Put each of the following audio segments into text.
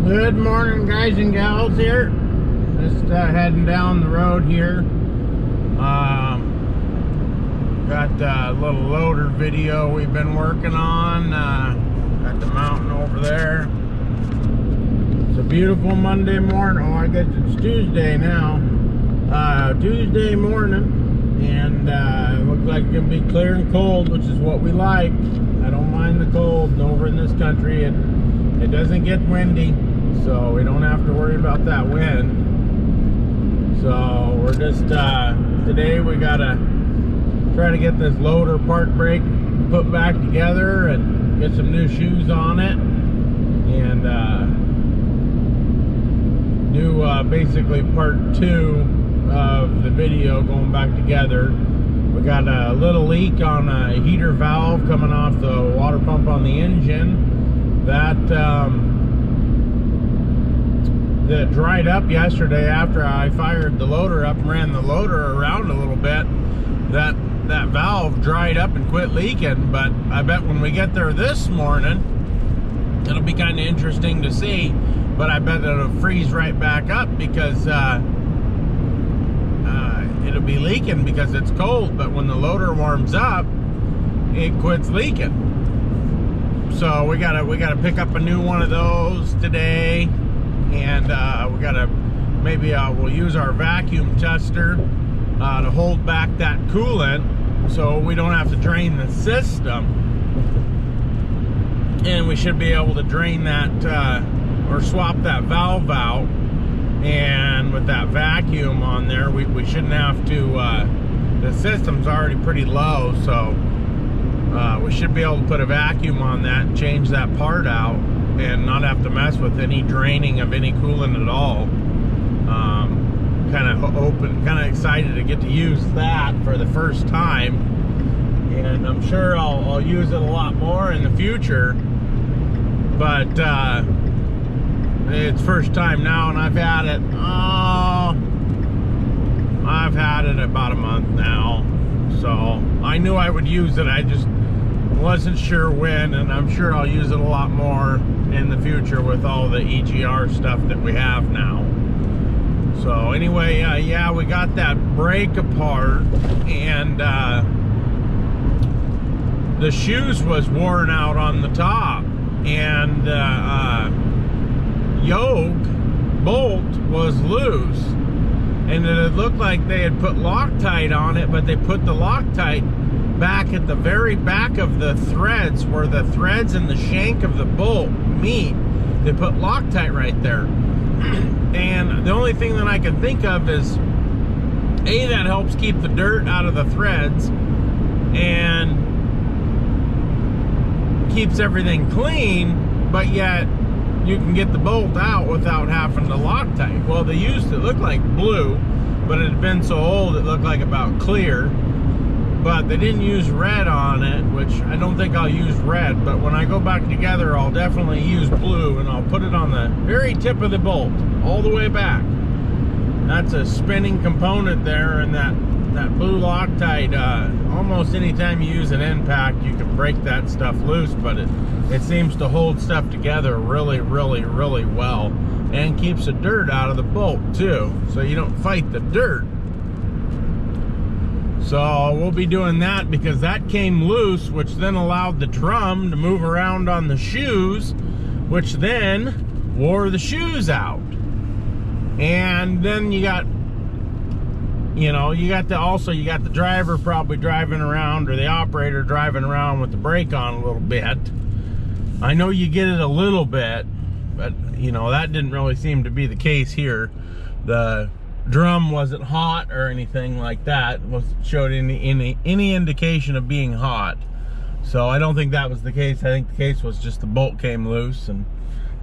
Good morning, guys and gals here. Just heading down the road here. Got a little loader video we've been working on. Got the mountain over there. It's a beautiful Monday morning. Oh, I guess it's Tuesday now. Tuesday morning. And it looks like it's going to be clear and cold, which is what we like. I don't mind the cold. And over in this country, it doesn't get windy, so we don't have to worry about that wind. So we're just today we gotta try to get this loader part brake put back together and get some new shoes on it, and do basically part 2 of the video going back together. We got a little leak on a heater valve coming off the water pump on the engine. That dried up yesterday after I fired the loader up and ran the loader around a little bit. That valve dried up and quit leaking, but I bet when we get there this morning, it'll be kind of interesting to see. But I bet it'll freeze right back up because it'll be leaking because it's cold, but when the loader warms up, it quits leaking. So we gotta pick up a new one of those today, and we gotta maybe we'll use our vacuum tester to hold back that coolant so we don't have to drain the system, and we should be able to drain that or swap that valve out. And with that vacuum on there, we shouldn't have to, the system's already pretty low, so we should be able to put a vacuum on that and change that part out and not have to mess with any draining of any coolant at all. Kind of excited to get to use that for the first time, and I'm sure I'll use it a lot more in the future, but it's first time now, and I've had it about a month now, so I knew I would use it. I just wasn't sure when, and I'm sure I'll use it a lot more in the future with all the EGR stuff that we have now. So anyway, yeah, we got that brake apart, and the shoes was worn out on the top, and yoke bolt was loose, and it looked like they had put Loctite on it, but they put the Loctite back at the very back of the threads, where the threads and the shank of the bolt meet. They put Loctite right there. And the only thing that I can think of is, A, that helps keep the dirt out of the threads and keeps everything clean, but yet you can get the bolt out without having to Loctite. Well, they used, it looked like blue, but it had been so old it looked like about clear. But they didn't use red on it, which I don't think I'll use red, but when I go back together, I'll definitely use blue, and I'll put it on the very tip of the bolt, all the way back. That's a spinning component there, and that blue Loctite, almost anytime you use an impact, you can break that stuff loose, but it seems to hold stuff together really, really, really well, and keeps the dirt out of the bolt too, so you don't fight the dirt. So we'll be doing that because that came loose, which then allowed the drum to move around on the shoes, which then wore the shoes out. And then you got the driver probably driving around, or the operator driving around with the brake on a little bit. I know you get it a little bit, but that didn't really seem to be the case here. The drum wasn't hot or anything like that. Showed any indication of being hot. So I don't think that was the case. I think the case was just the bolt came loose, and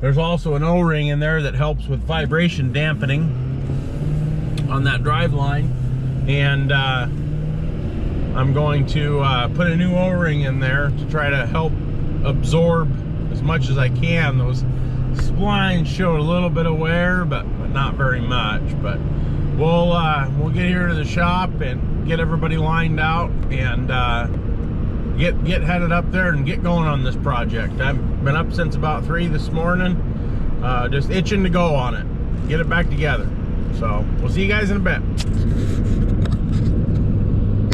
there's also an O-ring in there that helps with vibration dampening on that drive line, and I'm going to put a new O-ring in there to try to help absorb as much as I can. Those splines showed a little bit of wear, but not very much. But we'll get here to the shop and get everybody lined out, and get headed up there and get going on this project. I've been up since about 3 this morning. Just itching to go on it. Get it back together. So we'll see you guys in a bit.